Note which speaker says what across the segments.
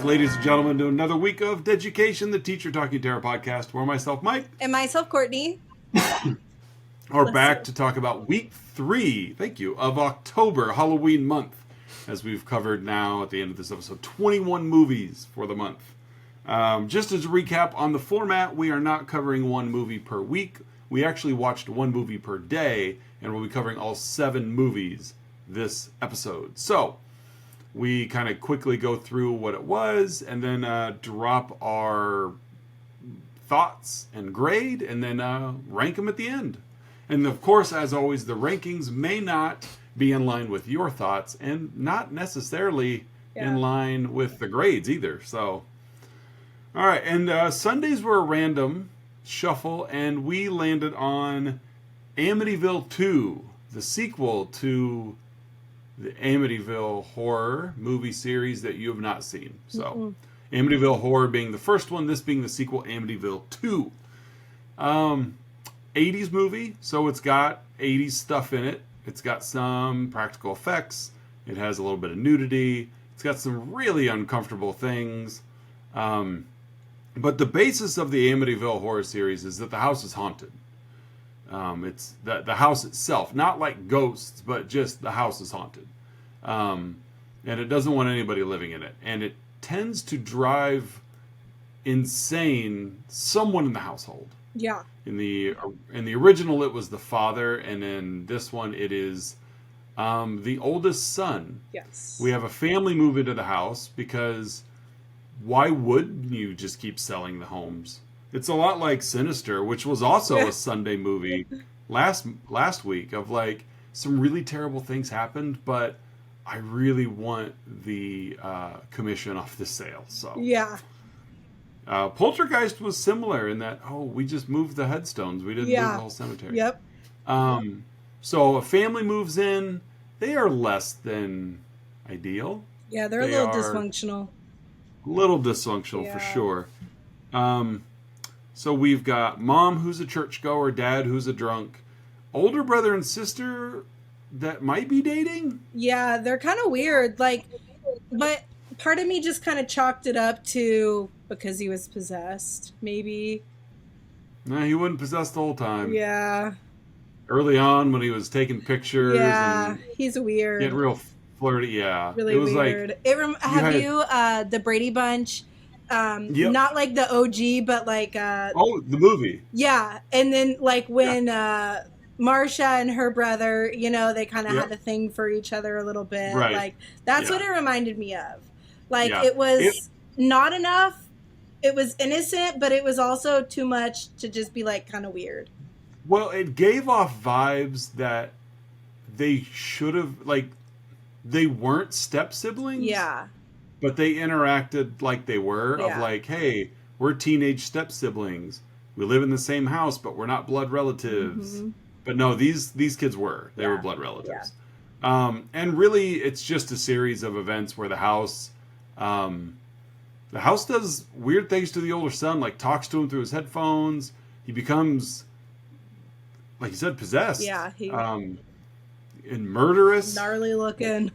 Speaker 1: back, ladies and gentlemen, to another week of Deducation, the Teacher Talking Terror podcast, where myself, Mike,
Speaker 2: and myself, Courtney,
Speaker 1: are back to talk about week 3, of October, Halloween month, as we've covered now at the end of this episode, 21 movies for the month. Just as a recap on the format, we are not covering one movie per week. We actually watched one movie per day, and we'll be covering all 7 movies this episode. So, we kind of quickly go through what it was, and then drop our thoughts and grade, and then rank them at the end. And of course, as always, the rankings may not be in line with your thoughts, and not necessarily in line with the grades either. So, all right, and Sundays were a random shuffle, and we landed on Amityville 2, the sequel to the Amityville horror movie series that you have not seen. So, Amityville Horror being the first one, this being the sequel, Amityville 2. 80s movie, so it's got 80s stuff in it. It's got some practical effects. It has a little bit of nudity. It's got some really uncomfortable things. But the basis of the Amityville horror series is that the house is haunted. It's the house itself, not like ghosts, but just the house is haunted. And it doesn't want anybody living in it. And it tends to drive insane someone in the household.
Speaker 2: Yeah.
Speaker 1: In the original, it was the father, and in this one, it is the oldest son.
Speaker 2: Yes.
Speaker 1: We have a family move into the house because why would you just keep selling the homes? It's a lot like Sinister, which was also a Sunday movie last week of like some really terrible things happened, but I really want the commission off the sale. So
Speaker 2: yeah.
Speaker 1: Poltergeist was similar in that, we just moved the headstones. We didn't move the whole cemetery.
Speaker 2: Yep.
Speaker 1: So a family moves in. They are less than ideal.
Speaker 2: Yeah, they're a little dysfunctional.
Speaker 1: For sure. So we've got mom who's a churchgoer, dad who's a drunk, older brother and sister that might be dating.
Speaker 2: Yeah, they're kind of weird. Like, but part of me just kind of chalked it up to because he was possessed, maybe.
Speaker 1: No, he wasn't possessed the whole time.
Speaker 2: Yeah.
Speaker 1: Early on when he was taking pictures.
Speaker 2: Yeah, he's weird.
Speaker 1: Getting real flirty, yeah.
Speaker 2: Really weird. Have the Brady Bunch? Not like the OG, but like
Speaker 1: the movie.
Speaker 2: Yeah, and then like when Marsha and her brother, they kind of had a thing for each other a little bit.
Speaker 1: Right.
Speaker 2: Like that's what it reminded me of. Like it was not enough. It was innocent, but it was also too much to just be like kind of weird.
Speaker 1: Well, it gave off vibes that they should have, like, they weren't step siblings.
Speaker 2: Yeah.
Speaker 1: But they interacted like they were, of like, hey, we're teenage step siblings. We live in the same house, but we're not blood relatives. Mm-hmm. But no, these kids were. They were blood relatives. Yeah. And really, it's just a series of events where the house does weird things to the older son, like talks to him through his headphones. He becomes, like you said, possessed.
Speaker 2: Yeah.
Speaker 1: And murderous.
Speaker 2: Gnarly looking.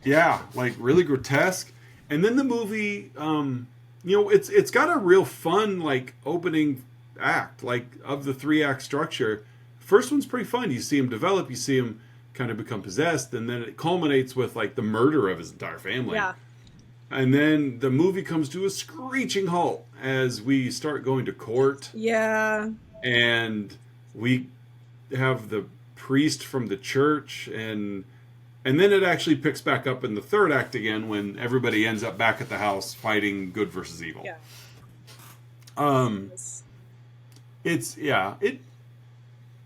Speaker 1: Yeah, like really grotesque. And then the movie, it's got a real fun, like, opening act, like, of the 3-act structure. First one's pretty fun. You see him develop, you see him kind of become possessed, and then it culminates with, like, the murder of his entire family.
Speaker 2: Yeah.
Speaker 1: And then the movie comes to a screeching halt as we start going to court.
Speaker 2: Yeah.
Speaker 1: And we have the priest from the church, and then it actually picks back up in the 3rd act again when everybody ends up back at the house fighting good versus evil.
Speaker 2: Yeah.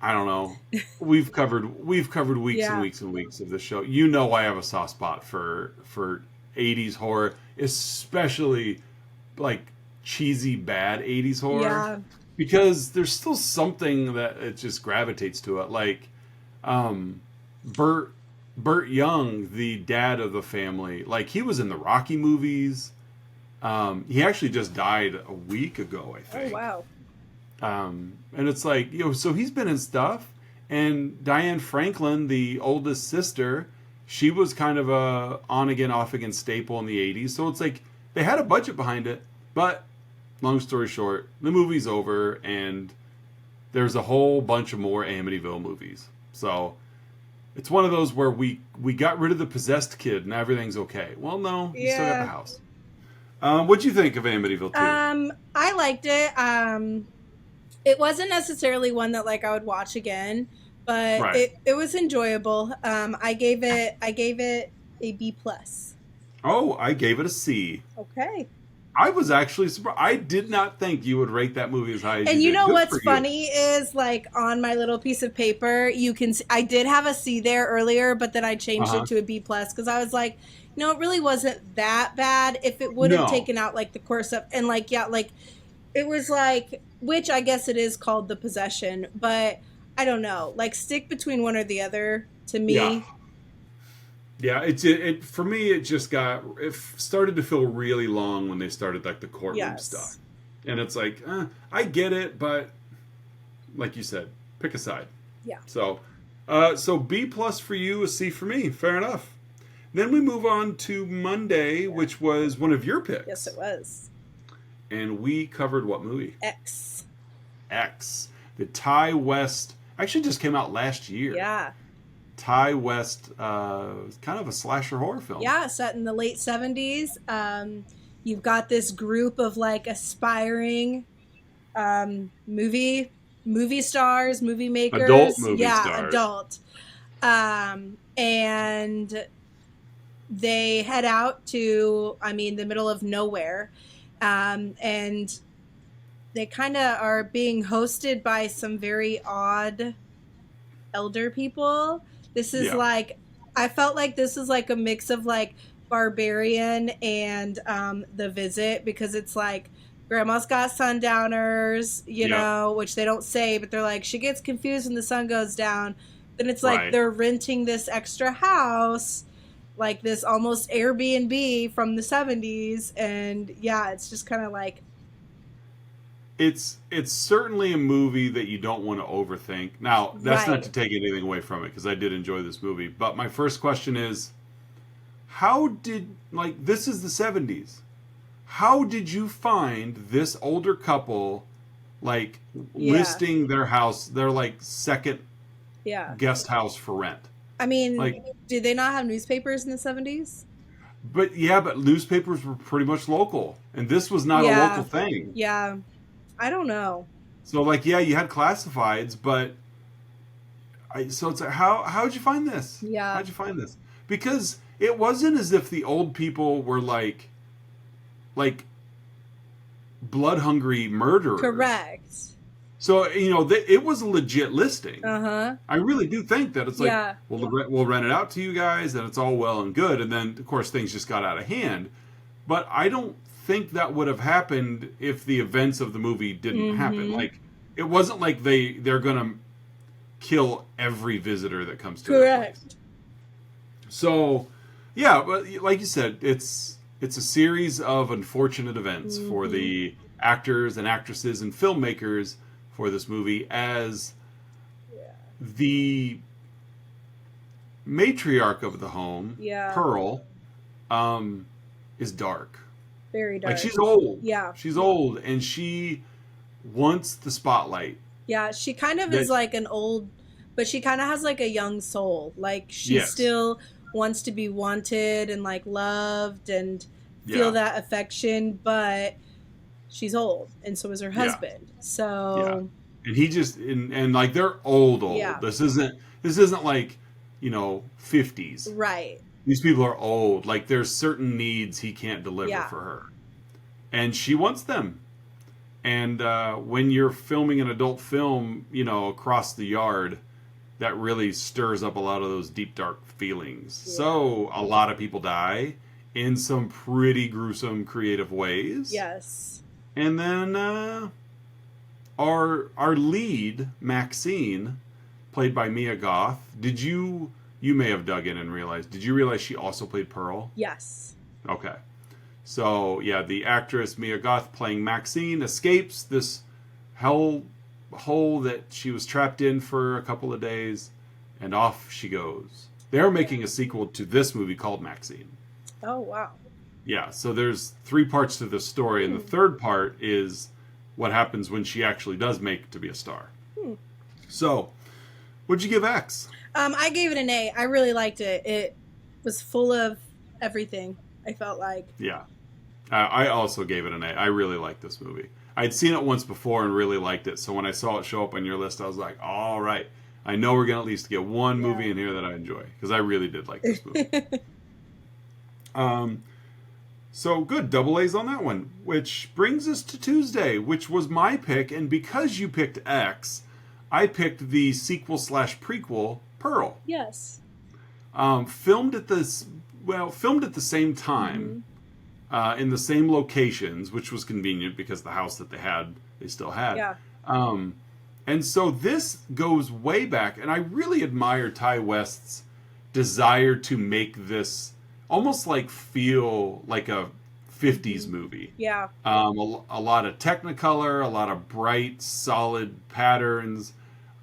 Speaker 1: I don't know. We've covered weeks and weeks and weeks of this show. I have a soft spot for 80s horror, especially like cheesy bad 80s horror.
Speaker 2: Yeah.
Speaker 1: Because there's still something that it just gravitates to it. Like Burt Young, the dad of the family, like he was in the Rocky movies. He actually just died a week ago, I think.
Speaker 2: Oh, wow.
Speaker 1: And it's like, so he's been in stuff. And Diane Franklin, the oldest sister, she was kind of a on again, off again staple in the 80s. So it's like they had a budget behind it, but long story short, the movie's over, and there's a whole bunch of more Amityville movies. So it's one of those where we got rid of the possessed kid and everything's okay. Well, no, you still got the house. What'd you think of Amityville 2?
Speaker 2: I liked it. It wasn't necessarily one that like I would watch again, but it was enjoyable. I gave it a B+.
Speaker 1: Oh, I gave it a C.
Speaker 2: Okay.
Speaker 1: I was actually surprised. I did not think you would rate that movie as high as you did.
Speaker 2: And you know what's funny is, like, on my little piece of paper, you can I did have a C there earlier, but then I changed it to a B+, because I was like, it really wasn't that bad if it would have taken out, like, the course up. And, like, yeah, like, it was, like, which I guess it is called The Possession, but I don't know. Like, stick between one or the other, to me.
Speaker 1: Yeah. Yeah, it for me. It just started to feel really long when they started like the courtroom stuff, and it's like I get it, but like you said, pick a side.
Speaker 2: Yeah.
Speaker 1: So B+ for you, a C for me. Fair enough. Then we move on to Monday, which was one of your picks.
Speaker 2: Yes, it was.
Speaker 1: And we covered what movie?
Speaker 2: X.
Speaker 1: The Ti West actually just came out last year.
Speaker 2: Yeah.
Speaker 1: Ti West, kind of a slasher horror film.
Speaker 2: Yeah, set in the late 70s. You've got this group of like aspiring movie stars, movie makers.
Speaker 1: Adult movie stars.
Speaker 2: Adult. And they head out to, the middle of nowhere. And they kind of are being hosted by some very odd elder people. This is like, I felt like this is like a mix of like Barbarian and The Visit, because it's like grandma's got sundowners, you know, which they don't say, but they're like, she gets confused when the sun goes down. Then it's like they're renting this extra house, like this almost Airbnb from the 70s. And yeah, it's just kind of like,
Speaker 1: It's certainly a movie that you don't want to overthink. Now, that's not to take anything away from it, because I did enjoy this movie. But my first question is, this is the 70s. How did you find this older couple, listing their house, their, second guest house for rent?
Speaker 2: Did they not have newspapers in the 70s?
Speaker 1: But newspapers were pretty much local. And this was not a local thing.
Speaker 2: Yeah. I don't know.
Speaker 1: So, you had classifieds, but so it's like, how'd you find this?
Speaker 2: Yeah.
Speaker 1: How'd you find this? Because it wasn't as if the old people were like blood-hungry murderers.
Speaker 2: Correct.
Speaker 1: So, it was a legit listing.
Speaker 2: Uh-huh.
Speaker 1: I really do think that it's like, we'll rent it out to you guys, and it's all well and good. And then, of course, things just got out of hand. But I don't think that would have happened if the events of the movie didn't happen. It wasn't like they're gonna kill every visitor that comes to their place. So but like you said, it's a series of unfortunate events for the actors and actresses and filmmakers for this movie, as the matriarch of the home, Pearl, is dark.
Speaker 2: Very dark.
Speaker 1: She's old.
Speaker 2: Yeah.
Speaker 1: She's old, and she wants the spotlight.
Speaker 2: Yeah, she kind of is like an old, but she kind of has like a young soul. Like, she still wants to be wanted and loved and feel that affection, but she's old, and so is her husband. So
Speaker 1: and he just and they're old.
Speaker 2: Yeah.
Speaker 1: This isn't like 50s.
Speaker 2: Right.
Speaker 1: These people are old. There's certain needs he can't deliver for her. And she wants them. And when you're filming an adult film, across the yard, that really stirs up a lot of those deep, dark feelings. Yeah. So a lot of people die in some pretty gruesome, creative ways.
Speaker 2: Yes.
Speaker 1: And then our lead, Maxine, played by Mia Goth, you may have dug in and realized. Did you realize she also played Pearl?
Speaker 2: Yes.
Speaker 1: Okay. So, the actress Mia Goth playing Maxine escapes this hell hole that she was trapped in for a couple of days, and off she goes. They're making a sequel to this movie called Maxine.
Speaker 2: Oh, wow.
Speaker 1: Yeah, so there's three parts to this story, and the third part is what happens when she actually does make it to be a star. So, what'd you give X?
Speaker 2: I gave it an A. I really liked it. It was full of everything, I felt like.
Speaker 1: Yeah. I also gave it an A. I really liked this movie. I'd seen it once before and really liked it, so when I saw it show up on your list, I was like, all right, I know we're going to at least get one movie in here that I enjoy, because I really did like this movie. So good, double A's on that one, which brings us to Tuesday, which was my pick, and because you picked X, I picked the sequel / prequel, Pearl.
Speaker 2: Yes.
Speaker 1: Filmed at the same time, in the same locations, which was convenient because the house that they still had.
Speaker 2: Yeah.
Speaker 1: And so this goes way back, and I really admire Ty West's desire to make this almost like feel like a 50s movie.
Speaker 2: Yeah.
Speaker 1: A lot of Technicolor, a lot of bright, solid patterns,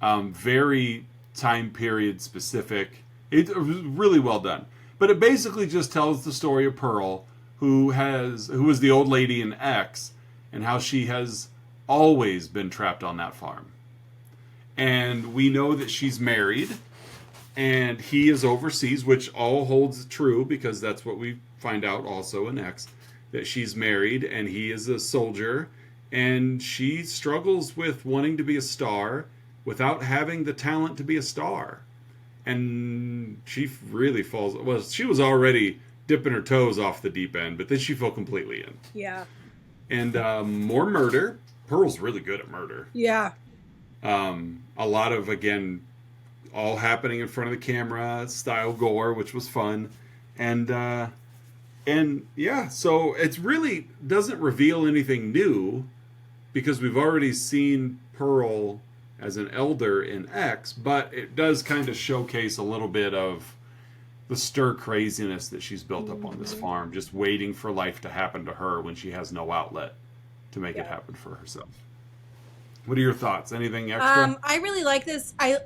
Speaker 1: very time period specific. It was really well done. But it basically just tells the story of Pearl, who was the old lady in X, and how she has always been trapped on that farm. And we know that she's married, and he is overseas, which all holds true because that's what we find out also in X, that she's married and he is a soldier, and she struggles with wanting to be a star without having the talent to be a star. And she really falls. Well, she was already dipping her toes off the deep end, but then she fell completely in.
Speaker 2: Yeah.
Speaker 1: And more murder. Pearl's really good at murder.
Speaker 2: Yeah.
Speaker 1: A lot of, again, all happening in front of the camera style gore, which was fun. And yeah, so it really doesn't reveal anything new because we've already seen Pearl as an elder in X, but it does kind of showcase a little bit of the stir craziness that she's built up on this farm, just waiting for life to happen to her when she has no outlet to make it happen for herself. What are your thoughts? Anything extra?
Speaker 2: I really like this. I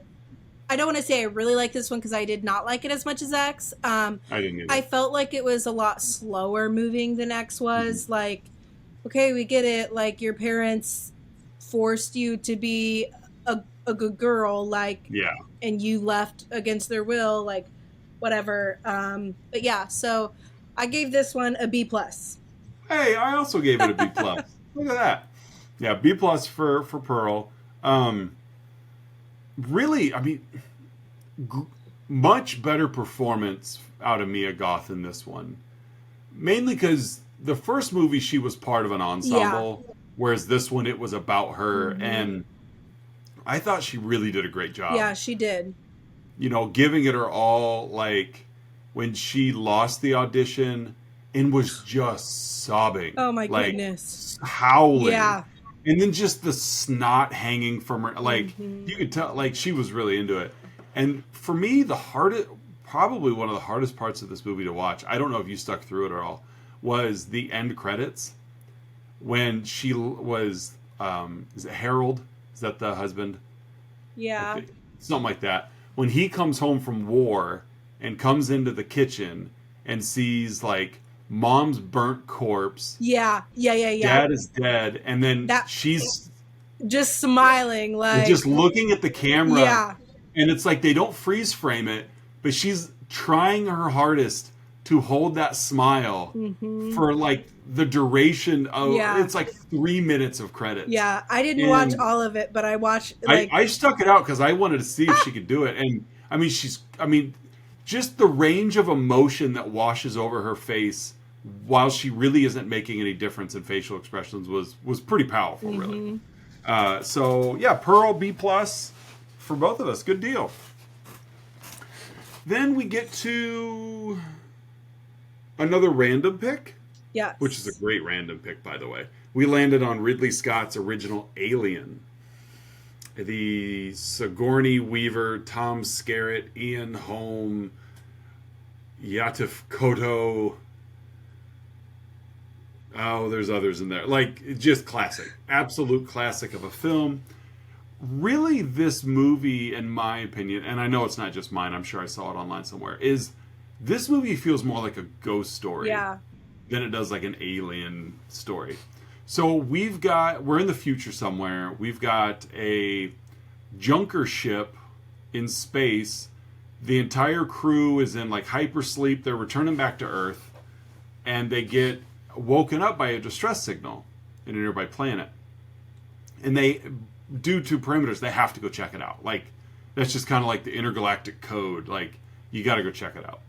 Speaker 2: don't want to say I really like this one because I did not like it as much as X.
Speaker 1: I didn't either.
Speaker 2: I felt like it was a lot slower moving than X was. Like, okay, we get it. Like, your parents forced you to be a good girl, like,
Speaker 1: yeah,
Speaker 2: and you left against their will, like, whatever. But yeah, so I gave this one a B+.
Speaker 1: Hey, I also gave it a B+. Look at that. Yeah, B+ for Pearl. Really, I mean, much better performance out of Mia Goth in this one. Mainly because the first movie she was part of an ensemble, whereas this one it was about her, and I thought she really did a great job.
Speaker 2: Yeah, she did.
Speaker 1: You know, giving it her all, like, when she lost the audition and was just sobbing.
Speaker 2: Oh my goodness.
Speaker 1: Howling.
Speaker 2: Yeah.
Speaker 1: And then just the snot hanging from her, like, you could tell, like, she was really into it. And for me, probably one of the hardest parts of this movie to watch, I don't know if you stuck through it at all, was the end credits. When she was, is it Harold? Is that the husband?
Speaker 2: Yeah.
Speaker 1: Okay. Something like that. When he comes home from war and comes into the kitchen and sees, like, mom's burnt corpse.
Speaker 2: Yeah.
Speaker 1: Dad is dead. And then she's
Speaker 2: just smiling, like,
Speaker 1: just looking at the camera.
Speaker 2: Yeah.
Speaker 1: And it's like they don't freeze frame it, but she's trying her hardest to hold that smile for, like, the duration of it's like 3 minutes of credits.
Speaker 2: Yeah, I didn't watch all of it, but I watched, like,
Speaker 1: I stuck it out because I wanted to see if she could do it. And I mean, just the range of emotion that washes over her face while she really isn't making any difference in facial expressions was pretty powerful, really. So yeah, Pearl B+ for both of us. Good deal. Then we get to another random pick.
Speaker 2: Yes.
Speaker 1: Which is a great random pick, by the way. We landed on Ridley Scott's original Alien. The Sigourney Weaver, Tom Skerritt, Ian Holm, Yatif Koto. Oh, there's others in there. Like, just classic. Absolute classic of a film. Really, this movie, in my opinion, and I know it's not just mine, I'm sure I saw it online somewhere, is this movie feels more like a ghost story than it does like an alien story. So we're in the future somewhere. We've got a junker ship in space. The entire crew is in like hypersleep. They're returning back to Earth, and they get woken up by a distress signal in a nearby planet. And they, due to parameters, they have to go check it out. Like, that's just kind of like the intergalactic code. Like, you got to go check it out.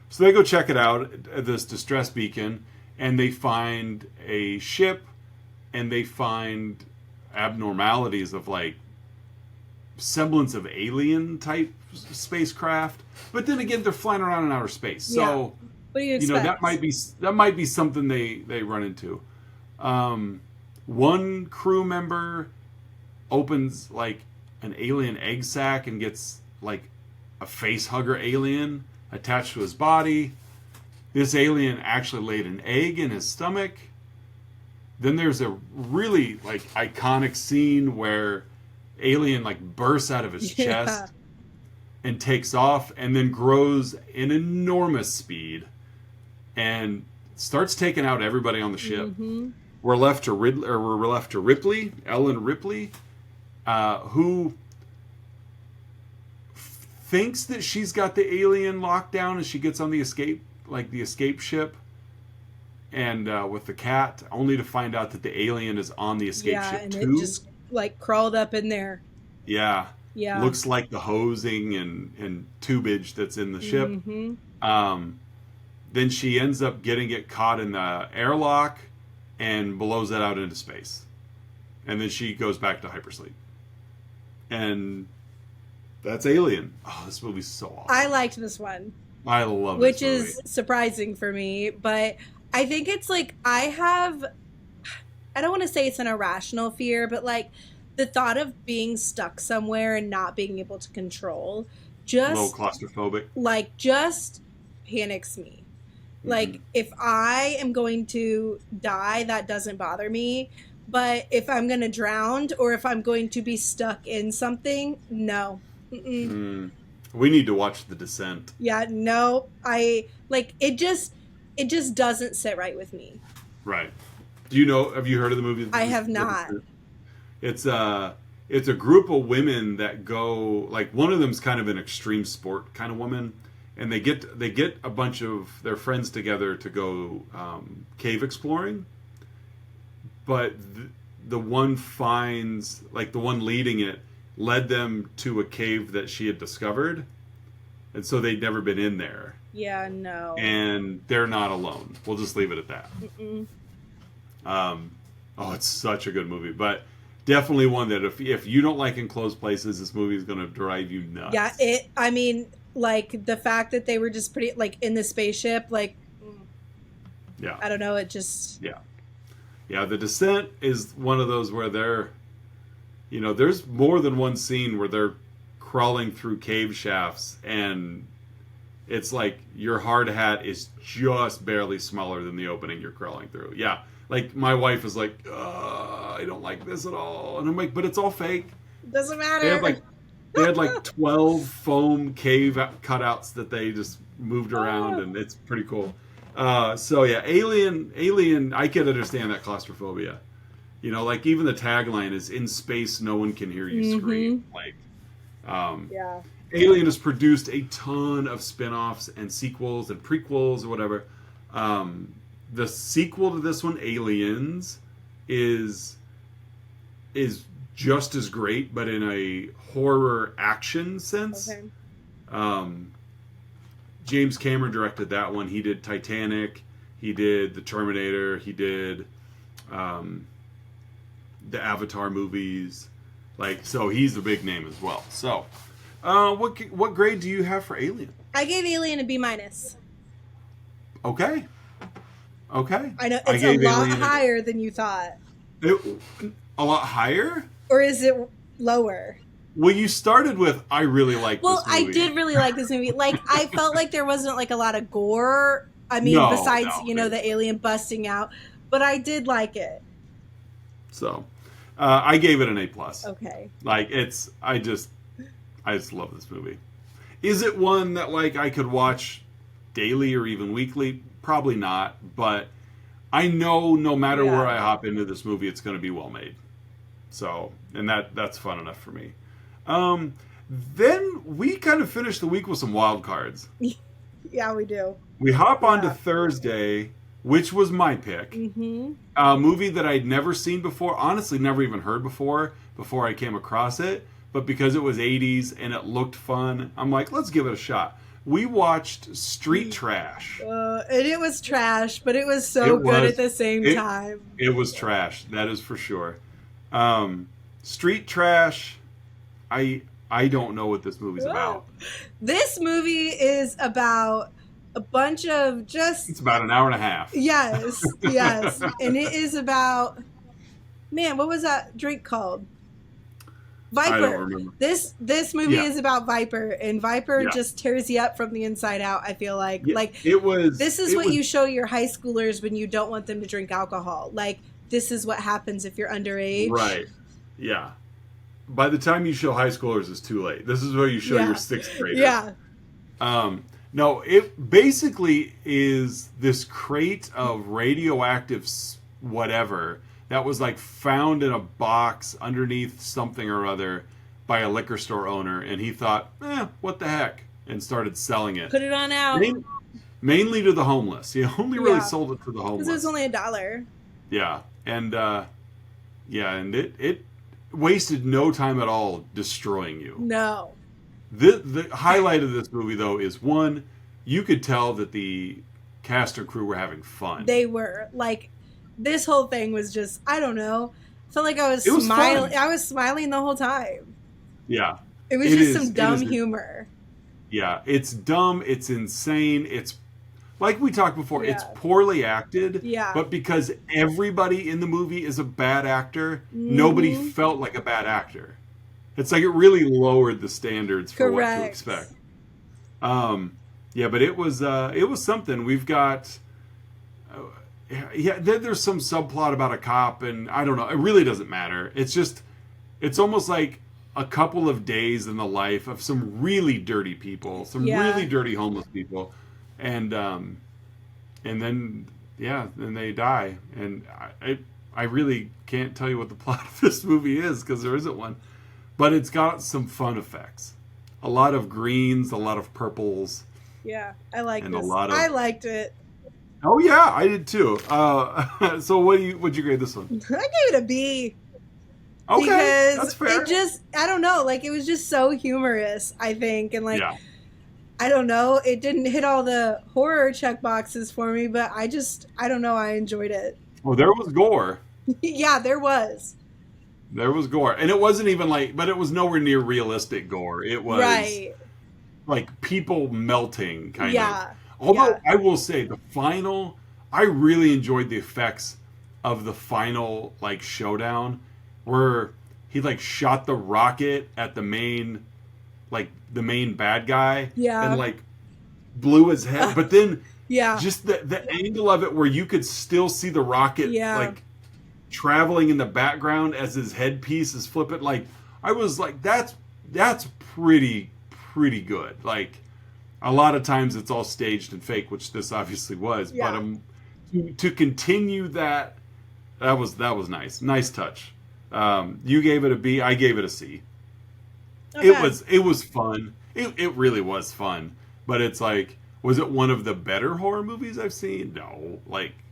Speaker 1: So they go check it out, this distress beacon, and they find a ship, and they find abnormalities of like semblance of alien type spacecraft. But then again, they're flying around in outer space. So,
Speaker 2: what do you expect?
Speaker 1: that might be something they run into. One crew member opens like an alien egg sac and gets like a face hugger alien attached to his body. This alien actually laid an egg in his stomach. Then there's a really like iconic scene where alien like bursts out of his chest and takes off and then grows in enormous speed and starts taking out everybody on the ship.
Speaker 2: Mm-hmm.
Speaker 1: We're left to Ripley, Ellen Ripley, who thinks that she's got the alien locked down as she gets on the escape ship, and with the cat, only to find out that the alien is on the escape ship
Speaker 2: and
Speaker 1: too.
Speaker 2: it just like crawled up in there.
Speaker 1: Yeah. Looks like the hosing and tubage that's in the ship.
Speaker 2: Mm-hmm.
Speaker 1: Then she ends up getting it caught in the airlock and blows it out into space. And then she goes back to hypersleep. And that's Alien. Oh, this movie's so awesome.
Speaker 2: I liked this one.
Speaker 1: I love it.
Speaker 2: Which is surprising for me, but I think it's like I don't want to say it's an irrational fear, but like the thought of being stuck somewhere and not being able to control just
Speaker 1: a little claustrophobic.
Speaker 2: Like just panics me. Like if I am going to die, that doesn't bother me. But if I'm going to drown or if I'm going to be stuck in something, no.
Speaker 1: We need to watch The Descent.
Speaker 2: Yeah, no. It just doesn't sit right with me.
Speaker 1: Right. Have you heard of the movie?
Speaker 2: I have not.
Speaker 1: It's a group of women that go, like one of them's kind of an extreme sport kind of woman, and they get a bunch of their friends together to go cave exploring. But the one finds, like the one leading it, led them to a cave that she had discovered, and so they'd never been in there.
Speaker 2: Yeah, no.
Speaker 1: And they're not alone. We'll just leave it at that. It's such a good movie, but definitely one that if you don't like enclosed places, this movie is going to drive you nuts.
Speaker 2: Yeah, I mean, like the fact that they were just pretty like in the spaceship, like,
Speaker 1: yeah,
Speaker 2: I don't know, it just
Speaker 1: yeah. The Descent is one of those where there's more than one scene where they're crawling through cave shafts, and it's like your hard hat is just barely smaller than the opening you're crawling through. Yeah. Like, my wife is like, I don't like this at all. And I'm like, but it's all fake.
Speaker 2: It doesn't matter.
Speaker 1: They had like 12 foam cave cutouts that they just moved around, and it's pretty cool. Alien, I can understand that claustrophobia. Like even the tagline is, in space, no one can hear you scream. Like, Alien has produced a ton of spin-offs and sequels and prequels or whatever. The sequel to this one, Aliens, is just as great, but in a horror action sense.
Speaker 2: Okay.
Speaker 1: James Cameron directed that one. He did Titanic. He did The Terminator. He did the Avatar movies. So he's a big name as well. So, what grade do you have for Alien?
Speaker 2: I gave Alien a B-.
Speaker 1: Okay.
Speaker 2: I know it's a lot higher than you thought.
Speaker 1: A lot higher?
Speaker 2: Or is it lower?
Speaker 1: Well, you started with, I really like this movie.
Speaker 2: Well, I did really like this movie. Like, I felt like there wasn't like a lot of gore. I mean, besides, the alien busting out. But I did like it.
Speaker 1: So, I gave it an A+.
Speaker 2: Okay.
Speaker 1: Like, I just love this movie. Is it one that, like, I could watch daily or even weekly? Probably not. But I know no matter
Speaker 2: Yeah.
Speaker 1: where I hop into this movie, it's going to be well made. So, and that's fun enough for me. Then we kind of finish the week with some wild cards.
Speaker 2: Yeah, we do.
Speaker 1: We hop on to
Speaker 2: Yeah.
Speaker 1: Thursday, which was my pick.
Speaker 2: Mm-hmm.
Speaker 1: A movie that I'd never seen before, honestly never even heard before I came across it. But because it was 80s and it looked fun, I'm like, let's give it a shot. We watched Street Trash.
Speaker 2: And it was trash, but it was so
Speaker 1: It
Speaker 2: good
Speaker 1: was.
Speaker 2: at the same time.
Speaker 1: It was trash, that is for sure. Street Trash, I don't know what this movie's about.
Speaker 2: This movie is about a bunch of just...
Speaker 1: It's about an hour and a half.
Speaker 2: Yes, yes. And it is about... Man, what was that drink called? Viper.
Speaker 1: I don't remember.
Speaker 2: This movie
Speaker 1: Yeah.
Speaker 2: is about Viper, and Viper
Speaker 1: Yeah.
Speaker 2: just tears you up from the inside out, I feel like.
Speaker 1: Yeah,
Speaker 2: Like,
Speaker 1: it was.
Speaker 2: this is
Speaker 1: it
Speaker 2: what
Speaker 1: was-
Speaker 2: you show your high schoolers when you don't want them to drink alcohol. Like, this is what happens if you're underage.
Speaker 1: Right. Yeah. By the time you show high schoolers, it's too late. This is where you show
Speaker 2: Yeah.
Speaker 1: your sixth graders.
Speaker 2: Yeah.
Speaker 1: No, it basically is this crate of radioactive whatever that was like found in a box underneath something or other by a liquor store owner, and he thought, what the heck, and started selling it.
Speaker 2: Put it on out.
Speaker 1: Mainly to the homeless. He only really
Speaker 2: Yeah.
Speaker 1: sold it to the
Speaker 2: Because
Speaker 1: homeless.
Speaker 2: it was only $1.
Speaker 1: Yeah, and it wasted no time at all destroying you.
Speaker 2: No.
Speaker 1: The highlight of this movie, though, is one, you could tell that the cast or crew were having fun.
Speaker 2: They were. Like, this whole thing was just, I don't know. I felt like I was
Speaker 1: It was
Speaker 2: smiling.
Speaker 1: fun.
Speaker 2: I was smiling the whole time.
Speaker 1: Yeah,
Speaker 2: It was
Speaker 1: It
Speaker 2: just
Speaker 1: is-
Speaker 2: some
Speaker 1: it
Speaker 2: dumb
Speaker 1: is-
Speaker 2: humor.
Speaker 1: yeah, it's dumb, it's insane, it's like we talked before, it's
Speaker 2: Yeah.
Speaker 1: poorly acted.
Speaker 2: Yeah.
Speaker 1: But because everybody in the movie is a bad actor, nobody
Speaker 2: Mhm.
Speaker 1: felt like a bad actor. It's like it really lowered the standards for what to
Speaker 2: Correct.
Speaker 1: expect. Yeah, but it was something. We've got there's some subplot about a cop, and I don't know. It really doesn't matter. It's almost like a couple of days in the life of some really dirty people, some
Speaker 2: Yeah.
Speaker 1: really dirty homeless people, and then then they die, and I really can't tell you what the plot of this movie is because there isn't one, but it's got some fun effects, a lot of greens, a lot of purples.
Speaker 2: Yeah, I like
Speaker 1: And a
Speaker 2: this.
Speaker 1: lot of-
Speaker 2: I liked it.
Speaker 1: Oh yeah, I did too. So what'd you grade this one?
Speaker 2: I gave it a B.
Speaker 1: Okay,
Speaker 2: Because
Speaker 1: that's fair.
Speaker 2: it just, I don't know, like, it was just so humorous, I think. And, like,
Speaker 1: Yeah.
Speaker 2: I don't know, it didn't hit all the horror check boxes for me, but I don't know, I enjoyed it.
Speaker 1: Well, there was gore.
Speaker 2: Yeah, there was.
Speaker 1: There was gore, and it wasn't even like, but it was nowhere near realistic gore. It was
Speaker 2: Right.
Speaker 1: like people melting, kind of.
Speaker 2: Yeah.
Speaker 1: Although
Speaker 2: Yeah.
Speaker 1: I will say I really enjoyed the effects of the final like showdown where he like shot the rocket at the main bad guy,
Speaker 2: Yeah.
Speaker 1: and like blew his head, but then
Speaker 2: Yeah.
Speaker 1: just the angle of it where you could still see the rocket
Speaker 2: Yeah.
Speaker 1: like traveling in the background as his headpiece is flipping. Like I was like, that's pretty good. Like a lot of times it's all staged and fake, which this obviously was.
Speaker 2: Yeah.
Speaker 1: But to continue that was nice touch. You gave it a B, I gave it a C.
Speaker 2: Okay.
Speaker 1: It was fun. It really was fun. But it's like, was it one of the better horror movies I've seen? No.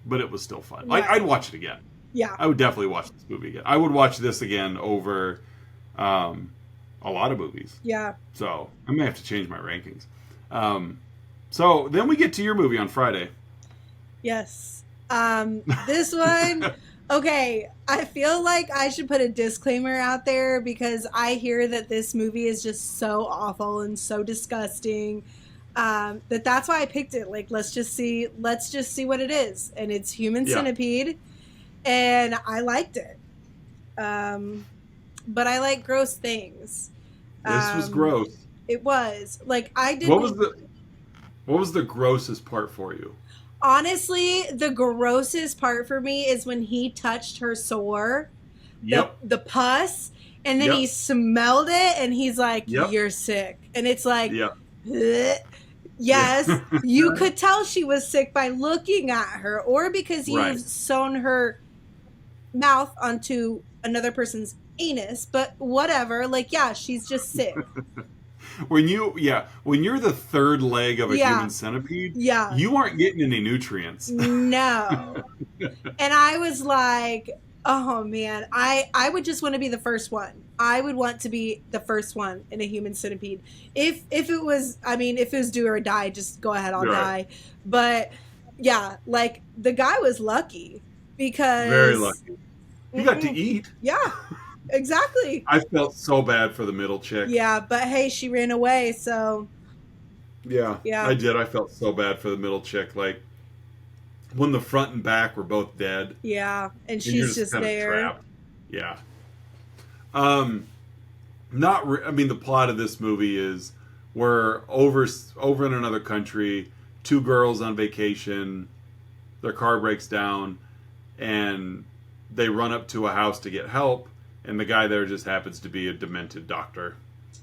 Speaker 1: But it was still fun. Like
Speaker 2: Yeah.
Speaker 1: I'd watch it again.
Speaker 2: Yeah.
Speaker 1: I would definitely watch this movie again. I would watch this again over a lot of movies.
Speaker 2: Yeah.
Speaker 1: So I may have to change my rankings. So then we get to your movie on Friday.
Speaker 2: Yes. This one, okay, I feel like I should put a disclaimer out there because I hear that this movie is just so awful and so disgusting. That's why I picked it. Like, let's just see what it is. And it's Human
Speaker 1: Yeah.
Speaker 2: Centipede. And I liked it. But I like gross things.
Speaker 1: This was gross.
Speaker 2: It was. Like, I didn't.
Speaker 1: What was the grossest part for you?
Speaker 2: Honestly, the grossest part for me is when he touched her sore,
Speaker 1: Yep.
Speaker 2: the pus, and then
Speaker 1: Yep.
Speaker 2: he smelled it, and he's like,
Speaker 1: Yep.
Speaker 2: "You're sick," and it's like,
Speaker 1: Yep.
Speaker 2: "Bleh." Yes,
Speaker 1: Yeah.
Speaker 2: you could tell she was sick by looking at her, or because
Speaker 1: Right.
Speaker 2: you've sewn her mouth onto another person's anus, but whatever. Like, yeah, she's just sick.
Speaker 1: When you're the third leg of a human
Speaker 2: Yeah,
Speaker 1: centipede,
Speaker 2: yeah,
Speaker 1: you aren't getting any nutrients.
Speaker 2: no. And I was like, oh man, I would just want to be the first one. I would want to be the first one in a human centipede. If it was, I mean, if it was do or die, just go ahead, I'll
Speaker 1: Right.
Speaker 2: die. But yeah, like the guy was lucky
Speaker 1: Very
Speaker 2: because
Speaker 1: lucky. He got to
Speaker 2: mm-mm,
Speaker 1: eat.
Speaker 2: yeah, exactly.
Speaker 1: I felt so bad for the middle chick.
Speaker 2: Yeah, but hey, she ran away, so
Speaker 1: Yeah,
Speaker 2: yeah,
Speaker 1: I did. I felt so bad for the middle chick. Like when the front and back were both dead,
Speaker 2: yeah, and
Speaker 1: and you're
Speaker 2: she's
Speaker 1: just
Speaker 2: just
Speaker 1: kind of
Speaker 2: there.
Speaker 1: trapped. Yeah. Um, I mean, the plot of this movie is we're over in another country. Two girls on vacation. Their car breaks down, and they run up to a house to get help. And the guy there just happens to be a demented doctor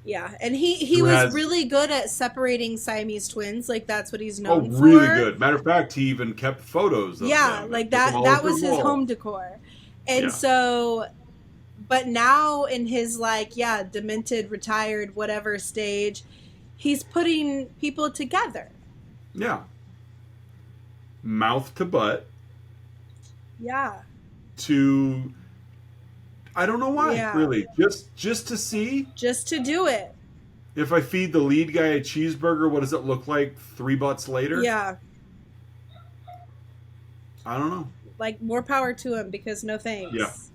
Speaker 2: Yeah, and he
Speaker 1: who
Speaker 2: was
Speaker 1: has
Speaker 2: really good at separating Siamese twins. Like that's what he's
Speaker 1: oh
Speaker 2: known
Speaker 1: really
Speaker 2: for.
Speaker 1: good. Matter of fact, he even kept photos of
Speaker 2: Yeah,
Speaker 1: them and
Speaker 2: like
Speaker 1: put them
Speaker 2: that
Speaker 1: all
Speaker 2: that
Speaker 1: over
Speaker 2: was
Speaker 1: the
Speaker 2: his
Speaker 1: wall.
Speaker 2: home decor. And
Speaker 1: Yeah,
Speaker 2: so but now in his like yeah, demented, retired, whatever stage, he's putting people together.
Speaker 1: yeah. Mouth to butt
Speaker 2: Yeah.
Speaker 1: to I don't know why
Speaker 2: Yeah.
Speaker 1: really just to see
Speaker 2: Just to do it.
Speaker 1: if I feed the lead guy a cheeseburger, what does it look like 3 butts later?
Speaker 2: Yeah.
Speaker 1: I don't know.
Speaker 2: Like more power to him because no
Speaker 1: Yeah,
Speaker 2: thanks.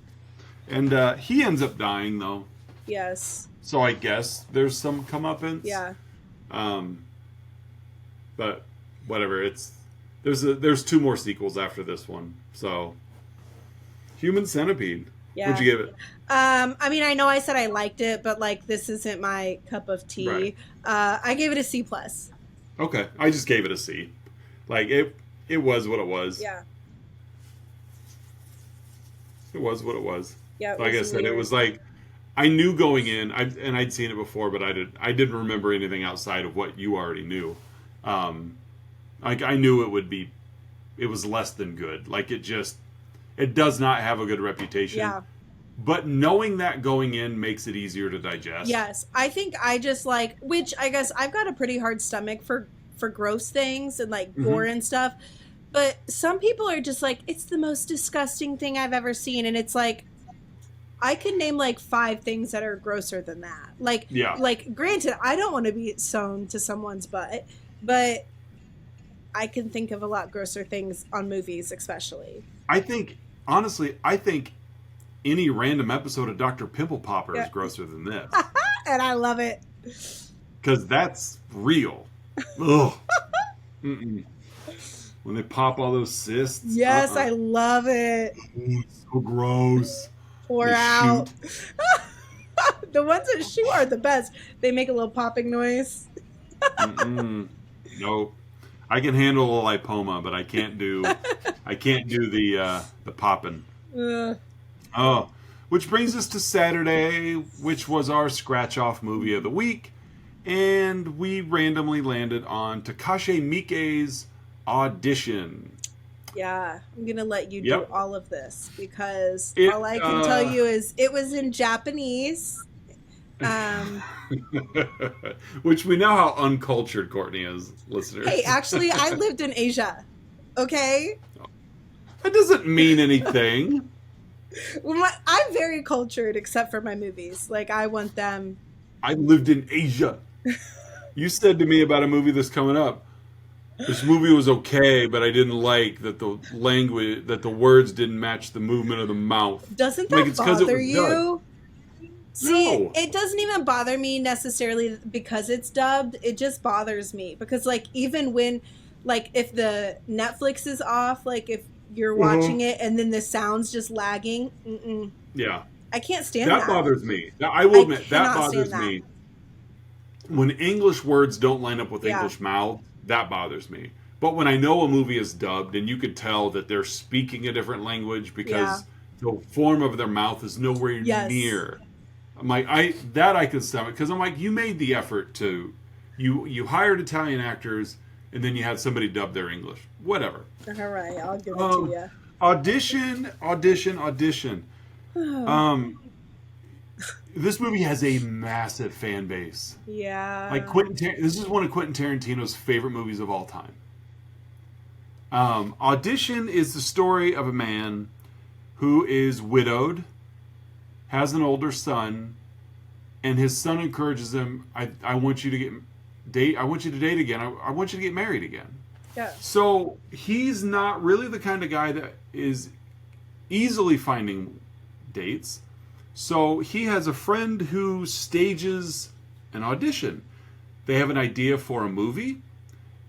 Speaker 1: and he ends up dying though,
Speaker 2: Yes.
Speaker 1: so I guess there's some comeuppance.
Speaker 2: Yeah.
Speaker 1: Um, but whatever. There's two more sequels after this one. So Human Centipede.
Speaker 2: Yeah.
Speaker 1: What'd you give it?
Speaker 2: I mean, I know I said I liked it, but like this isn't my cup of tea.
Speaker 1: Right.
Speaker 2: I gave it a C plus.
Speaker 1: Okay, I just gave it a C. Like it was what it was.
Speaker 2: Yeah,
Speaker 1: It was what it was.
Speaker 2: yeah. It
Speaker 1: Like I
Speaker 2: was
Speaker 1: said, it
Speaker 2: weird.
Speaker 1: was like I knew going in, I'd seen it before, but I didn't remember anything outside of what you already knew. Like I knew it was less than good. Like it does not have a good reputation.
Speaker 2: Yeah.
Speaker 1: But knowing that going in makes it easier to digest.
Speaker 2: Yes, I think I just like, which I guess I've got a pretty hard stomach for gross things and like gore and stuff. But some people are just like, it's the most disgusting thing I've ever seen, and it's like, I can name like 5 things that are grosser than that. Like,
Speaker 1: Yeah.
Speaker 2: like granted, I don't want to be sewn to someone's butt, but I can think of a lot grosser things on movies, especially.
Speaker 1: Honestly, I think any random episode of Dr. Pimple Popper
Speaker 2: Yeah.
Speaker 1: is grosser than this.
Speaker 2: And I love it.
Speaker 1: Because that's real. Ugh. Mm-mm. When they pop all those cysts.
Speaker 2: Yes, I love it.
Speaker 1: Ooh, it's so gross.
Speaker 2: Pour
Speaker 1: They
Speaker 2: out. The ones that shoot are the best. They make a little popping noise.
Speaker 1: Mm-mm. Nope. I can handle a lipoma, but I can't do the popping.
Speaker 2: Ugh.
Speaker 1: Oh, which brings us to Saturday, which was our scratch off movie of the week, and we randomly landed on Takashi Miike's Audition.
Speaker 2: Yeah, I'm gonna let you
Speaker 1: Yep.
Speaker 2: do all of this because
Speaker 1: It,
Speaker 2: all I can tell you is it was in Japanese.
Speaker 1: Which we know how uncultured Courtney is, listeners.
Speaker 2: Hey, actually, I lived in Asia. Okay,
Speaker 1: That doesn't mean anything.
Speaker 2: I'm very cultured except for my movies. Like I want them.
Speaker 1: I lived in Asia. You said to me about a movie that's coming up. This movie was okay, but I didn't like that the words didn't match the movement of the mouth.
Speaker 2: Doesn't
Speaker 1: Like,
Speaker 2: that
Speaker 1: it's 'cause it
Speaker 2: bother
Speaker 1: was
Speaker 2: you? See,
Speaker 1: No.
Speaker 2: it doesn't even bother me necessarily because it's dubbed. It just bothers me because, like, even when, like, if the Netflix is off, like, if you're watching it and then the sound's just lagging,
Speaker 1: Yeah.
Speaker 2: I can't stand
Speaker 1: That
Speaker 2: that.
Speaker 1: bothers me. Now, I will admit, that
Speaker 2: cannot
Speaker 1: bothers
Speaker 2: stand that.
Speaker 1: me. When English words don't line up with
Speaker 2: Yeah.
Speaker 1: English mouth, that bothers me. But when I know a movie is dubbed and you could tell that they're speaking a different language because the form of their mouth is nowhere
Speaker 2: Yes.
Speaker 1: near. I'm like, I can stomach because I'm like, you made the effort to You hired Italian actors, and then you had somebody dub their English. Whatever.
Speaker 2: All right, I'll give it
Speaker 1: Um,
Speaker 2: to
Speaker 1: audition.
Speaker 2: you.
Speaker 1: Um, this movie has a massive fan base. Like
Speaker 2: Yeah.
Speaker 1: This is one of Quentin Tarantino's favorite movies of all time. Audition is the story of a man who is widowed, has an older son, and his son encourages him. I want you to date. I want you to date again. I want you to get married again.
Speaker 2: Yeah.
Speaker 1: So he's not really the kind of guy that is easily finding dates. So he has a friend who stages an audition. They have an idea for a movie,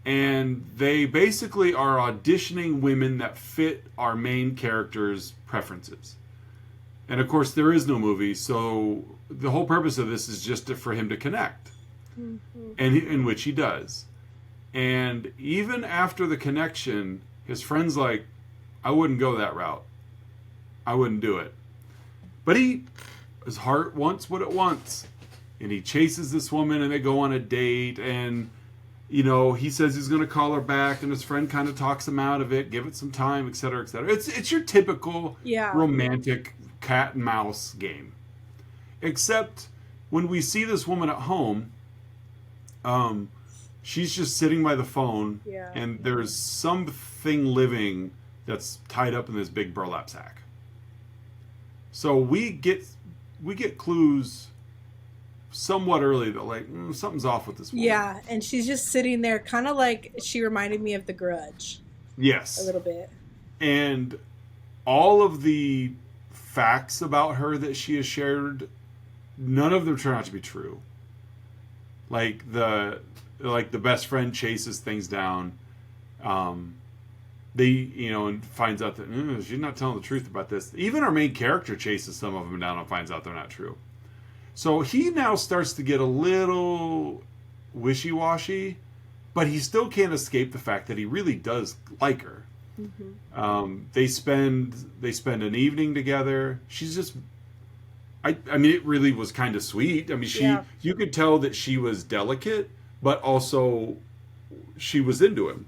Speaker 1: and they basically are auditioning women that fit our main character's preferences. And of course, there is no movie, so the whole purpose of this is just for him to connect, and in which he does. And even after the connection, his friend's like, I wouldn't go that route. I wouldn't do it. But his heart wants what it wants. And he chases this woman, and they go on a date, and he says he's going to call her back, and his friend kind of talks him out of it, give it some time, etc., etc. It's your typical romantic cat and mouse game. Except when we see this woman at home, she's just sitting by the phone, and there's something living that's tied up in this big burlap sack. So we get clues somewhat early that like something's off with this woman.
Speaker 2: Yeah, and she's just sitting there, kind of like she reminded me of The Grudge.
Speaker 1: Yes,
Speaker 2: a little bit.
Speaker 1: And all of the facts about her that she has shared, none of them turn out to be true. Like the best friend chases things down. And finds out that she's not telling the truth about this. Even our main character chases some of them down and finds out they're not true. So he now starts to get a little wishy-washy, but he still can't escape the fact that he really does like her. Mm-hmm. They spend an evening together. She's just, I mean, it really was kind of sweet. I mean, you could tell that she was delicate, but also she was into him.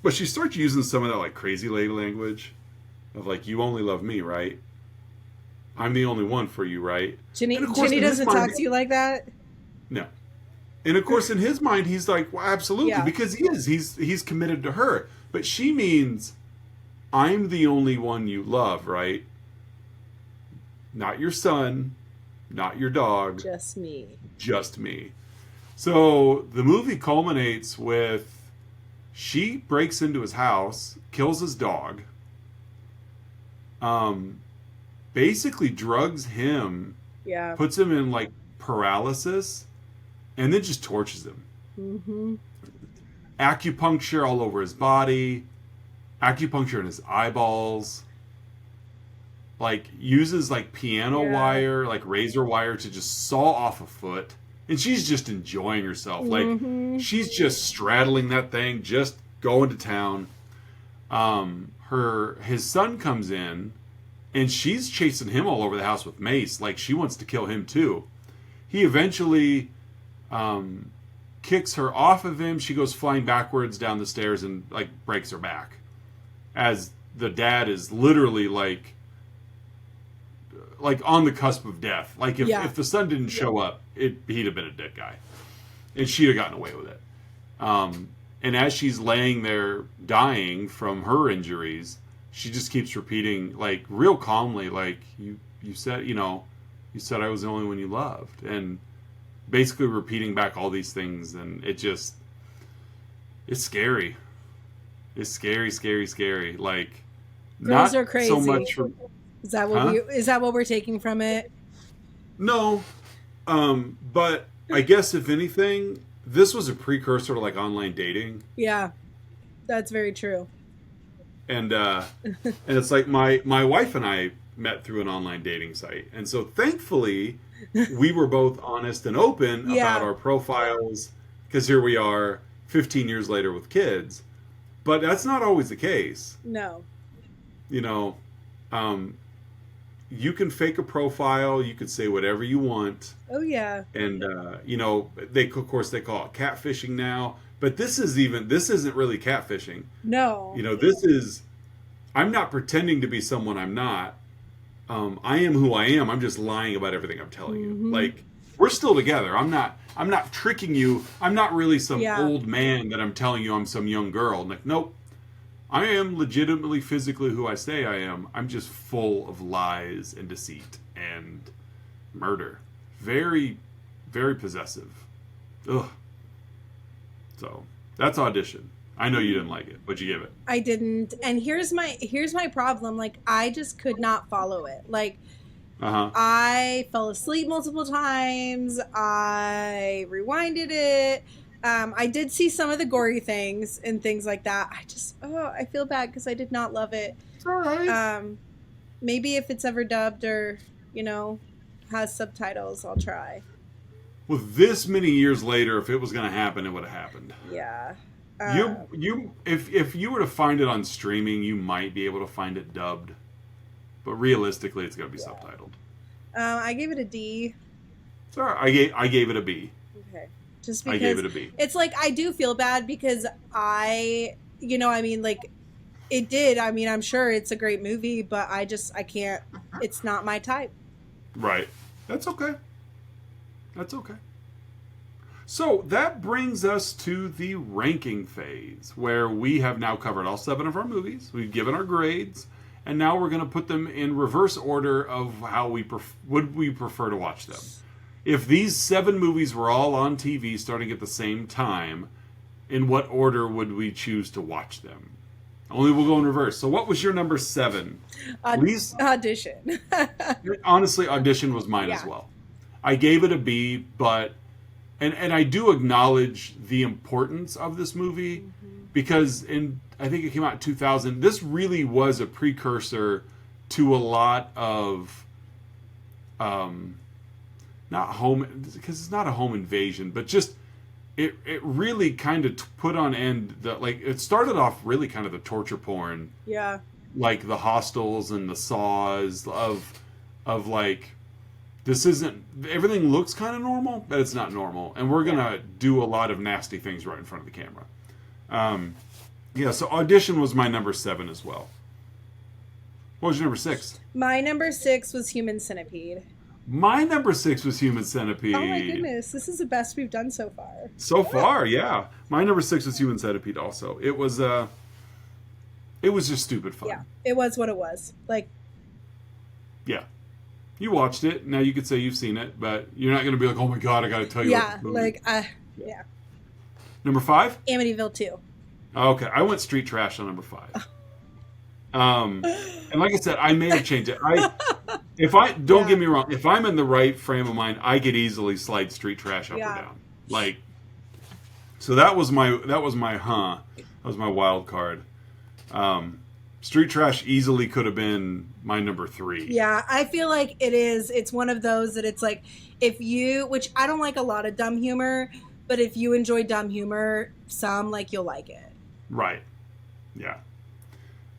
Speaker 1: But she starts using some of that like crazy lady language of like, you only love me, right? I'm the only one for you, right?
Speaker 2: Jenny doesn't talk to you like that?
Speaker 1: No. And of course, in his mind, he's like, well, absolutely, because he is. He's committed to her. But she means, I'm the only one you love, right? Not your son, not your dog.
Speaker 2: Just me.
Speaker 1: Just me. So the movie culminates with she breaks into his house, kills his dog, basically drugs him, puts him in like paralysis, and then just tortures him. Mm-hmm. Acupuncture all over his body, acupuncture in his eyeballs, like uses like piano wire, like razor wire to just saw off a foot. And she's just enjoying herself. Like, she's just straddling that thing, just going to town. His son comes in, and she's chasing him all over the house with mace. Like, she wants to kill him, too. He eventually kicks her off of him. She goes flying backwards down the stairs and, like, breaks her back. As the dad is literally, like on the cusp of death. Like, if the son didn't show up, he'd have been a dead guy. And she'd have gotten away with it. And as she's laying there dying from her injuries, she just keeps repeating, like, real calmly, like, you said, you said I was the only one you loved. And basically repeating back all these things. And it's scary. It's scary, scary, scary. Like,
Speaker 2: girls
Speaker 1: not
Speaker 2: are crazy.
Speaker 1: So much for...
Speaker 2: Is that what we're taking from it?
Speaker 1: No. But I guess if anything, this was a precursor to like online dating.
Speaker 2: Yeah. That's very true.
Speaker 1: And it's like my wife and I met through an online dating site. And so thankfully we were both honest and open about our profiles, because here we are 15 years later with kids. But that's not always the case.
Speaker 2: No.
Speaker 1: you can fake a profile, you could say whatever you want,
Speaker 2: Oh yeah.
Speaker 1: and you know, they of course they call it catfishing now, but this isn't really catfishing.
Speaker 2: No.
Speaker 1: You know, this is, I'm not pretending to be someone I'm not. I am who I am. I'm just lying about everything I'm telling you. Like, we're still together. I'm not tricking you. I'm not really some
Speaker 2: Yeah.
Speaker 1: old man that I'm telling you I'm some young girl. Like, nope. I am legitimately physically who I say I am. I'm just full of lies and deceit and murder. Very, very possessive. Ugh. So, that's Audition. I know you didn't like it, but you give it.
Speaker 2: I didn't. And here's my problem. Like, I just could not follow it. Like,
Speaker 1: Uh-huh.
Speaker 2: I fell asleep multiple times. I rewinded it. I did see some of the gory things and things like that. I feel bad because I did not love it.
Speaker 1: It's all right.
Speaker 2: Maybe if it's ever dubbed or, has subtitles, I'll try.
Speaker 1: Well, this many years later, if it was going to happen, it would have happened.
Speaker 2: Yeah.
Speaker 1: If you were to find it on streaming, you might be able to find it dubbed, but realistically, it's going to be subtitled.
Speaker 2: I gave it a D.
Speaker 1: Sorry, I gave it a B.
Speaker 2: Okay. Just because
Speaker 1: I gave it a B.
Speaker 2: It's like I do feel bad because it did. I mean, I'm sure it's a great movie, but I can't. It's not my type.
Speaker 1: Right. That's okay. That's okay. So that brings us to the ranking phase, where we have now covered all 7 of our movies. We've given our grades, and now we're going to put them in reverse order of how we would we prefer to watch them. If these 7 movies were all on TV starting at the same time, in what order would we choose to watch them? Only we'll go in reverse. So what was your number 7?
Speaker 2: Audition.
Speaker 1: Honestly, Audition was mine as well. I gave it a B, but and I do acknowledge the importance of this movie because I think it came out in 2000. This really was a precursor to a lot of not home, because it's not a home invasion, but just it really kind of put on end it started off really kind of the torture porn.
Speaker 2: Yeah.
Speaker 1: Like the Hostels and the Saws of like, this isn't, everything looks kind of normal, but it's not normal. And we're going to do a lot of nasty things right in front of the camera. So Audition was my number 7 as well. What was your number 6?
Speaker 2: My number 6 was Human Centipede.
Speaker 1: My number 6 was Human Centipede.
Speaker 2: Oh my goodness, this is the best we've done so far.
Speaker 1: So far, yeah. My number 6 was Human Centipede also. It was just stupid fun.
Speaker 2: Yeah, it was what it was. Like,
Speaker 1: yeah. You watched it. Now you could say you've seen it, but you're not going to be like, oh my God, I got to tell you.
Speaker 2: Yeah,
Speaker 1: yeah. Number 5?
Speaker 2: Amityville 2.
Speaker 1: Okay, I went Street Trash on number 5. And like I said, I may have changed it. Don't get me wrong, if I'm in the right frame of mind, I could easily slide Street Trash up or down. Like, so that was my wild card. Street Trash easily could have been my number 3.
Speaker 2: Yeah, I feel like it is. It's one of those that it's like, which I don't like a lot of dumb humor, but if you enjoy dumb humor, you'll like it.
Speaker 1: Right. Yeah.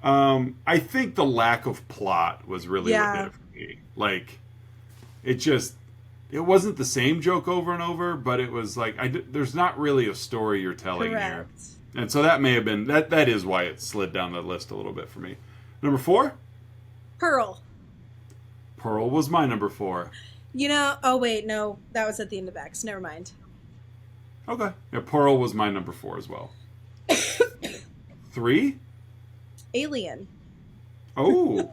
Speaker 1: I think the lack of plot was really what did it for me. Like, it wasn't the same joke over and over, but it was like, there's not really a story you're telling here. And so that may have been, that is why it slid down the list a little bit for me. Number 4?
Speaker 2: Pearl.
Speaker 1: Pearl was my number 4.
Speaker 2: Oh wait, no, that was at the end of X. Never mind.
Speaker 1: Okay. Yeah, Pearl was my number 4 as well. 3?
Speaker 2: Alien.
Speaker 1: Oh.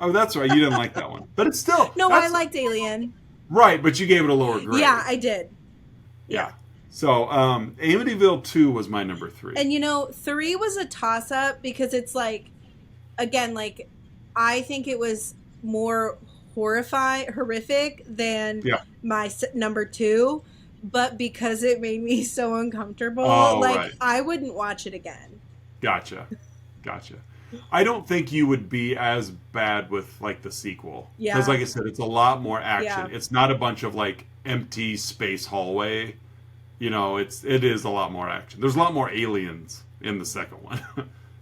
Speaker 1: That's right. You didn't like that one. But it's still...
Speaker 2: No, I liked Alien.
Speaker 1: Right, but you gave it a lower grade.
Speaker 2: Yeah, I did.
Speaker 1: Yeah. So, Amityville 2 was my number 3.
Speaker 2: And 3 was a toss-up because it's like, again, like, I think it was more horrific than my number 2, but because it made me so uncomfortable, I wouldn't watch it again.
Speaker 1: Gotcha. I don't think you would be as bad with, like, the sequel. Yeah. Because, like I said, it's a lot more action. Yeah. It's not a bunch of, like, empty space hallway. It is a lot more action. There's a lot more aliens in the second one.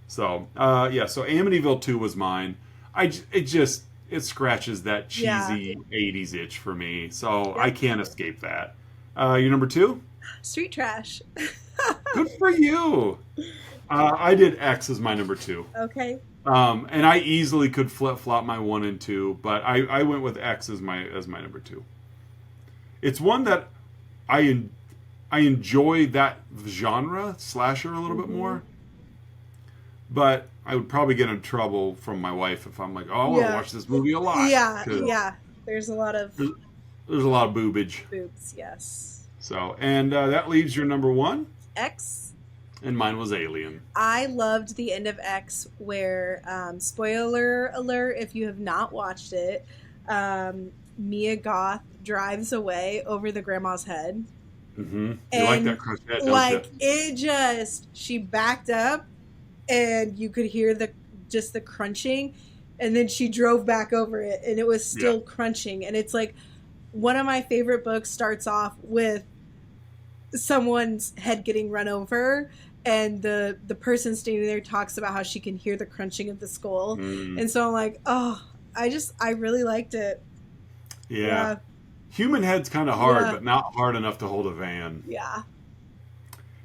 Speaker 1: So, so Amityville 2 was mine. It it scratches that cheesy 80s itch for me. So I can't escape that. Your number 2?
Speaker 2: Street Trash.
Speaker 1: Good for you. I did X as my number 2.
Speaker 2: Okay.
Speaker 1: And I easily could flip flop my 1 and 2, but I went with X as my number 2. It's one that I enjoy that genre slasher a little bit more, but I would probably get in trouble from my wife if I'm like, oh, I want to watch this movie a lot.
Speaker 2: Yeah. There's a lot of
Speaker 1: there's a lot of boobage.
Speaker 2: boobs. Yes.
Speaker 1: So, and that leaves your number 1.
Speaker 2: X.
Speaker 1: And mine was Alien.
Speaker 2: I loved the end of X where, spoiler alert, if you have not watched it, Mia Goth drives away over the grandma's head.
Speaker 1: Mm-hmm. You like that crunch head, don't you?
Speaker 2: She backed up and you could hear the crunching, and then she drove back over it and it was still crunching. And it's like, one of my favorite books starts off with someone's head getting run over, and the person standing there talks about how she can hear the crunching of the skull. And so I'm like, oh, I really liked it.
Speaker 1: Yeah. Human head's kind of hard, but not hard enough to hold a van.
Speaker 2: Yeah.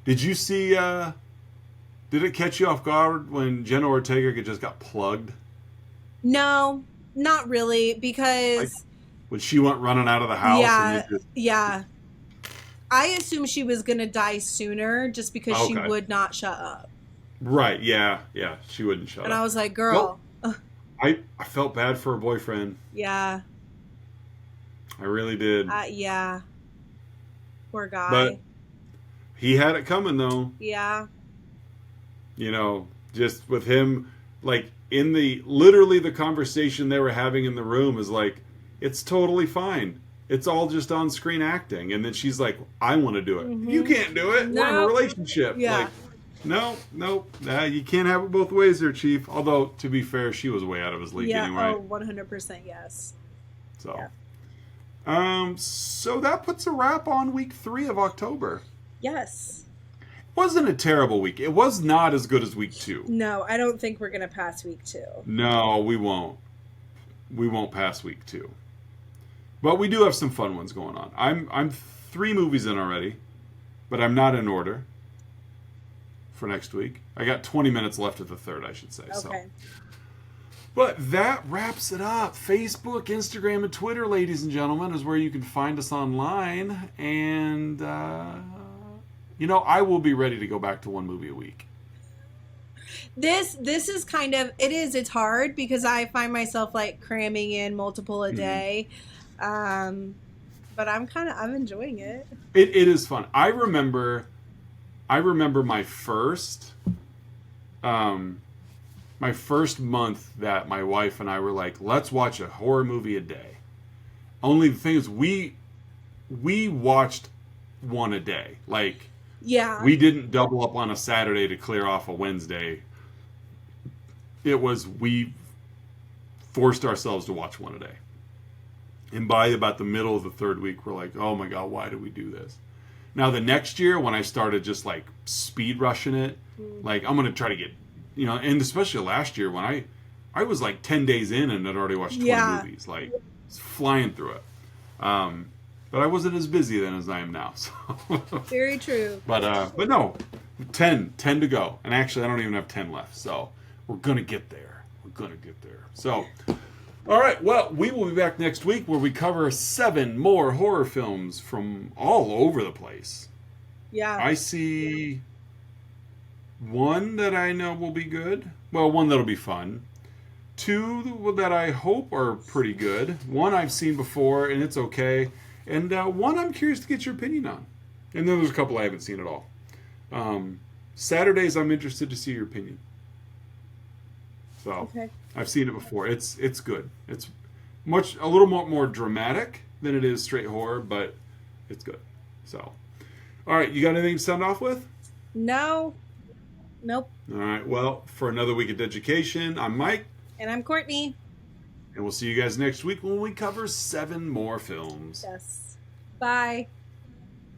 Speaker 1: Did you see, did it catch you off guard when Jenna Ortega just got plugged?
Speaker 2: No, not really, because...
Speaker 1: Like, when she went running out of the house?
Speaker 2: Yeah. I assumed she was going to die sooner just because she would not shut up.
Speaker 1: Right, yeah. She wouldn't shut up.
Speaker 2: And I was like, girl.
Speaker 1: Well, I felt bad for her boyfriend.
Speaker 2: Yeah.
Speaker 1: I really did.
Speaker 2: Yeah. Poor guy.
Speaker 1: But he had it coming, though.
Speaker 2: Yeah.
Speaker 1: You know, just with him, like, literally the conversation they were having in the room is like, it's totally fine. It's all just on-screen acting. And then she's like, I want to do it. Mm-hmm. You can't do it. We're in a relationship. Yeah. Like, no. You can't have it both ways there, Chief. Although, to be fair, she was way out of his league anyway.
Speaker 2: Oh, 100% yes.
Speaker 1: So, so that puts a wrap on week 3 of October.
Speaker 2: Yes.
Speaker 1: Wasn't a terrible week. It was not as good as week 2.
Speaker 2: No, I don't think we're going to pass week 2.
Speaker 1: No, we won't. We won't pass week 2. But we do have some fun ones going on. I'm 3 movies in already, but I'm not in order for next week. I got 20 minutes left of the third, I should say. Okay. So. But that wraps it up. Facebook, Instagram, and Twitter, ladies and gentlemen, is where you can find us online. And, I will be ready to go back to 1 movie a week.
Speaker 2: This is kind of, it's hard because I find myself like cramming in multiple a day. But I'm enjoying it.
Speaker 1: It is fun. I remember my first month that my wife and I were like, let's watch a horror movie a day. Only the thing is we watched 1 a day. Like, we didn't double up on a Saturday to clear off a Wednesday. It was, we forced ourselves to watch 1 a day. And by about the middle of the 3rd week, we're like, oh my God, why did we do this? Now, the next year, when I started just like speed rushing it, like I'm going to try to get, and especially last year when I was like 10 days in and had already watched 20 movies, like flying through it. But I wasn't as busy then as I am now. So.
Speaker 2: Very true.
Speaker 1: But no, 10 to go. And actually, I don't even have 10 left. So we're going to get there. So, all right. Well, we will be back next week where we cover 7 more horror films from all over the place. Yeah. I see 1 that I know will be good. Well, 1 that'll be fun. 2 that I hope are pretty good. 1 I've seen before and it's okay. And 1 I'm curious to get your opinion on. And then there's a couple I haven't seen at all. Saturdays I'm interested to see your opinion. So I've seen it before. It's good. It's a little more dramatic than it is straight horror, but it's good. So, all right, you got anything to sound off with?
Speaker 2: No. Nope.
Speaker 1: All right. Well, for another week of education, I'm Mike.
Speaker 2: And I'm Courtney.
Speaker 1: And we'll see you guys next week when we cover 7 more films.
Speaker 2: Yes. Bye.